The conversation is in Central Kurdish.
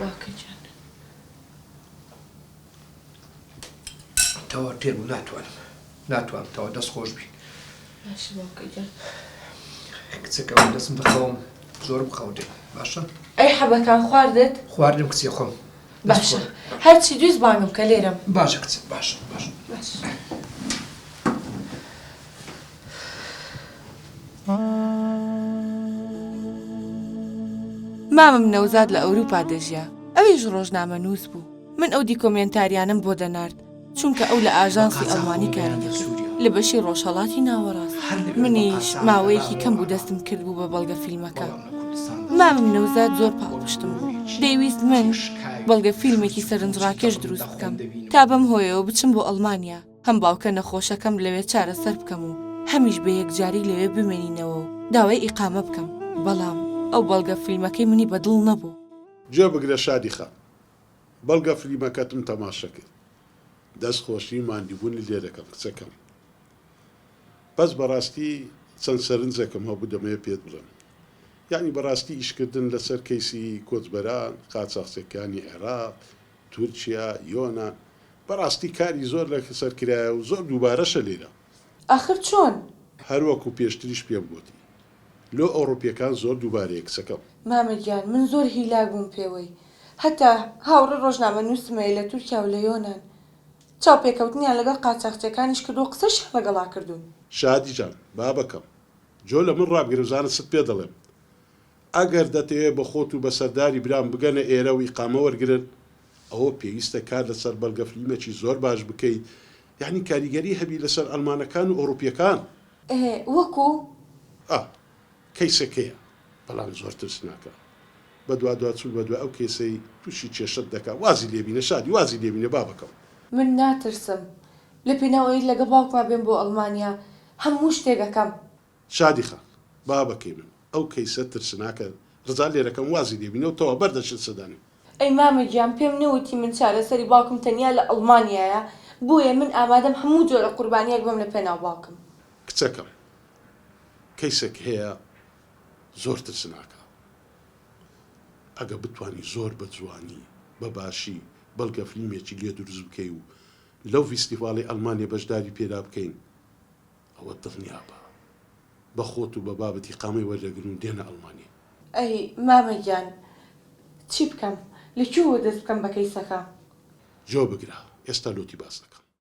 باوکەجان تەوا تێبوو ناتوانم تەوا دەست خۆش بی باشە باوکەجان کچەکەم دەستم بخەوم زۆر بخەوتێ باشە ئەی حەبەکان خواردت خواردم کچی خۆم باشە هەرچی دویست بانگم کە لێرەم باشە کچ باشە مامم نەوزاد لە ئەوروپا دەژیا ئەویش ڕۆژنامە نووس بوو من ئەو دیکۆمنتاریانم بۆ دەنارد چونکە ئەو لە ئاژانسی ئەڵمانی کاری دەکرد لە بەشی ڕۆژهەڵاتی ناوەڕاست منیش ماوەیەکی کەم بوو دەستم کرد بوو بە بەڵگە فیلمەکە مامم نەوزاد زۆر پاڵپشتم بوو دەیویست من بەڵگە فیلمێکی سەرنجڕاکێش دروست بکەم تا بەم هۆیەوە بچم بۆ ئەڵمانیا هەم باوکە نەخۆشەکەم لەوێ چارەسەر بکەم و هەمیش بە یەکجاری لەوێ بمێنینەوە و داوای ئیقامە بکەم بەڵام ئەو بەڵگە فیلمەکەی منی بەدڵ نەبوو جێ بگرە شادی خان بەڵگە فیلمەکەتم تەماشا کرد دەست خۆشی ماندیبوونی لێ دەکەم کچەکەم بەس بەڕاستی چەند سەرنجێکم هەبوو دەمەوێت پێت بڵێم یعنی بەڕاستی ئیشکردن لەسەر کەیسی کۆچبەران قاچاقچەکانی عێراق تورکیا یۆنان بەڕاستی کاری زۆر لە سەرکرایە و زۆر دووبارەشە لێرە ئاخر چۆن هەروەکو پێشتریش پێم گوتی لۆ ئەوڕۆپیەکان زۆر دووبارەیە کچەکەم مامەگیان من زۆر هیلاک بووم پێوەی هەتا هاوڕە ڕۆژنامە نووسمەیە لە تورکیا و لە یۆنان چاوپێکەوتنیان لەگەڵ قاچاقچەکانیش کردو قسەش لەگەڵا کردوون شادی جان با بەکەم جۆ لە من ڕابگرزانە ست پێ دەڵێم ئەگەر دەتەوێت بە خۆت و بە سەرداری برام بگەنە ئێرە و ئیقامە وەرگرن ئەوە پێویستە کار لەسەر بەڵگە فیلمێکی زۆر باش بکەیت یعنی کاریگەری هەبی لەسەر ئەڵمانەکان و ئەوروپیەکان وەکو کەیسەکەیە بەڵام زۆر ترسناکە بە دوچوو بە دوای ئەو کێسەی تووشی کێشت دەکات وازی لێبینە شادی وازی لێبینە با بەکەم من ناترسم لە پێناوەی لەگە باوکما بێن بۆ ئەڵمانیا هەموو شتێکەکەم شادی خان با بەکەی من ئەو کەیسە ترسناکە ڕزا لێرەکەم وازی لێبینە و تەوا بەردەچێت سەدانێ ئەی مامەگیان پێم نەوتی من چارەسەری باوکم تەنیا لە ئەڵمانیایە بۆیە من ئامادەم هەموو جۆرە قوربانیەک بم لە پێناو باوکم کچەکەم کەیسێک هەیە زۆر ترسناکە ئەگە بتانی زۆر بە جوانی بە باشی بەڵگە فیلمێکی لێ دروست بکەی و لەو فیستیڤاڵی ئەڵمانیا بەشداری پێدا بکەین ئەوە دڵنیا بە بە خۆت و بە بابەتی قامەی وەرلەگرن و دێنە ئەڵمانی ئەی مامەگیان چی بکەم لەکوێوە دەست بکەم بە کەیسەکە جۆ بگرە ئێستا لۆتی باس دەکەم